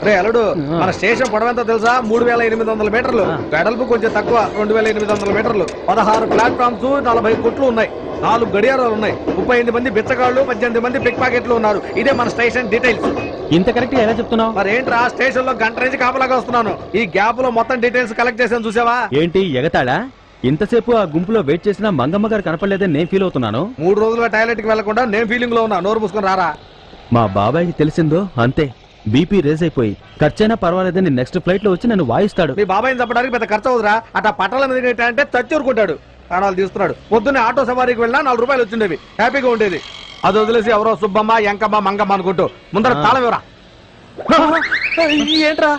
రే అల్లుడు, మన స్టేషన్ పొడవెంత తెలుసా? 3800 మీటర్లు. వెడల్పు కొంచెం తక్కువ, 2800 మీటర్లు. 16 ప్లాట్ఫామ్స్, 40 కొట్లు ఉన్నాయి, 4 గడియారాలు ఉన్నాయి, 38 మంది బిచ్చగాళ్ళు, 18 మంది పిక్ పాకెట్లు ఉన్నారు. ఇదే మన స్టేషన్ డీటెయిల్స్. ఇంత కరెక్ట్ ఎలా చెప్తున్నావు? మరేంట్రా, స్టేషన్ లో గంట నుంచి కాపలాగా వస్తున్నాను. ఈ గ్యాప్ లో మొత్తం డీటెయిల్స్ కలెక్ట్ చేశాను, చూసావా? ఏంటి ఎగతాడా? ఇంతసేపు ఆ గుంపులో వెయిట్ చేసినా మంగమ్మ గారు కనపడలేదని నేను ఫీల్ అవుతున్నాను. 3 రోజుల టాయిలెట్ కి వెళ్లకుండా నేను ఫీలింగ్ లో ఉన్నా. నోరు మూసుకొని రారా. మా బాబాయ్కి తెలిసిందో అంతే, బీపీ రేజ్ అయిపోయి ఖర్చైనా పర్వాలేదని నెక్స్ట్ ఫ్లైట్ లో వచ్చి నన్ను వాయిస్తాడు. మీ బాబాయ్ని చంపడానికి పెద్ద ఖర్చు అవుతురా? అట్లా పట్టాల మీద అంటే చచ్చూరుకుంటాడు. ప్రాణాలు తీస్తున్నాడు. పొద్దున్నే ఆటో సవారీకి వెళ్ళినా 4 రూపాయలు వచ్చిండేవి, హ్యాపీగా ఉండేది. అది వదిలేసి ఎవరో సుబ్బమ్మ, ఎంకమ్మ, మంగమ్మ అనుకుంటూ ముందర తాళం ఎవరా? ఏంట్రా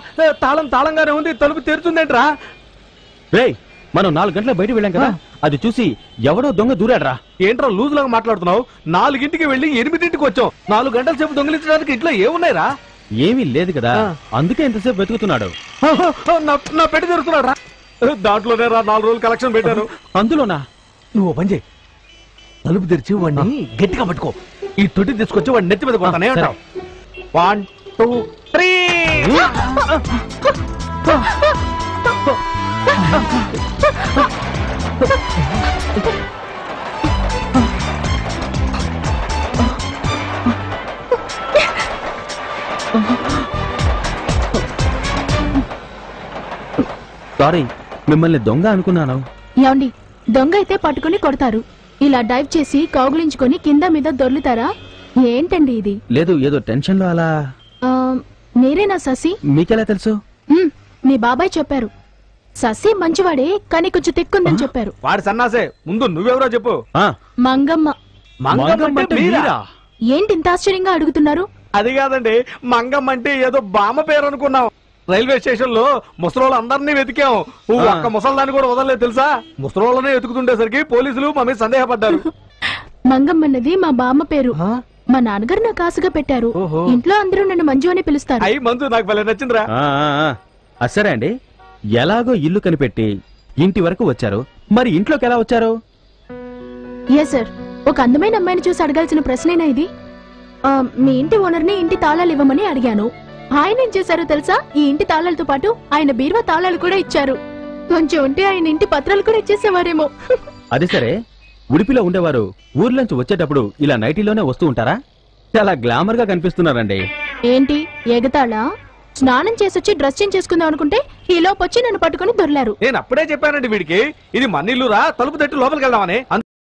తాళంగానే ఉంది, తలుపు తెరుచుందేంట్రా? రేయ్, మనం 4 గంటల బయట వెళ్ళాం కదా, అది చూసి ఎవడో దొంగ దూరాడ్రా. ఏంట్రా లూజ్ లాగా మాట్లాడుతున్నావు? 4ంటికి వెళ్ళి 8ంటికి వచ్చాం. 4 గంటల సేపు దొంగిలించడానికి ఇంట్లో ఏమున్నాయిరా? ఏమీ లేదు కదా, అందుకే ఎంతసేపు వెతుకుతున్నాడు. నా పెట్టి తెరుస్తున్నాడు రా. దాంట్లోనే రా 4 రోజులు కలెక్షన్ పెట్టాను. అందులోనా? నువ్వు పని చేయి, తలుపు తెరిచి వాడిని గట్టిగా పట్టుకో. ఈ తొట్టి తీసుకొచ్చి వాడిని నెత్తి మీద కొడతానే ఉంటావు. 1 2 3. సారీ, మిమ్మల్ని దొంగ అనుకున్నాను. ఏమండి, దొంగ అయితే పట్టుకుని కొడతారు, ఇలా డైవ్ చేసి కౌగులించుకొని కింద మీద దొర్లుతారా? ఏంటండి ఇది? లేదు, ఏదో టెన్షన్ లో అలా. మీరేనా శశి? మీకెలా తెలుసు? మీ బాబాయ్ చెప్పారు. శశి మంచివాడే, కానీ కొంచెం తిక్కుందని చెప్పారు. వాడి సన్నాసే, ముందు నువ్వెవరో చెప్పు. మంగమ్మ. మంగమ్మ అంటే మీరా? ఏంటి ఇంత ఆశ్చర్యంగా అడుగుతున్నారు? అది కాదండి, మంగమ్మ అంటే ఏదో బామ్మ పేరు అనుకున్నాం. రైల్వే స్టేషన్ లో ముసలోళ్ళు అందరినీ వెతికాం, ఒక్క ముసల్దాన్ని కూడా వదలలేదు తెలుసా? ముసలోళ్ళనే వెతుకుతుండేసరికి పోలీసులు మా మీద సందేహపడ్డారు. మంగమ్మన్నది మా బామ్మ పేరు. మా నాన్నగారు నాకు ఆశగా పెట్టారు. ఇంట్లో అందరూ నన్ను మంజు అని పిలుస్తారు. అయ్యి మంజు, నాకు భలే నచ్చిందిరా. సరే అండి, ఎలాగో ఇల్లు కనిపెట్టి ఇంటి వరకు వచ్చారు, మరి ఇంట్లోకి ఎలా వచ్చారు? ఎస్ సార్, ఒక అందమైన అమ్మాయిని చూసి అడగాల్సిన ప్రశ్నేనా ఇది? మీ ఇంటి ఓనర్ని ఇంటి తాళాలు ఇవ్వమని అడిగాను. ఆయన ఏం చేశారో తెలుసా? ఈ ఇంటి తాళాలతో పాటు ఆయన బీరువా తాళాలు కూడా ఇచ్చారు. కొంచెం ఉంటే ఆయన ఇంటి పత్రాలు కూడా ఇచ్చేసేవారేమో. అది సరే, ఉడిపిలో ఉండేవారు ఊర్లోంచి వచ్చేటప్పుడు ఇలా నైటీలోనే వస్తూ ఉంటారా? చాలా గ్లామర్ గా కనిపిస్తున్నారండి. ఏంటి ఎగతాళా? స్నానం చేసొచ్చి డ్రెస్ చేంజ్ చేసుకుందాం అనుకుంటే ఈ లోపు వచ్చి నన్ను పట్టుకుని దొర్లారు. నేను అప్పుడే చెప్పానండి వీడికి, ఇది మన ఇల్లురా, తలుపు తట్టి లోపలికి వెళ్దామని.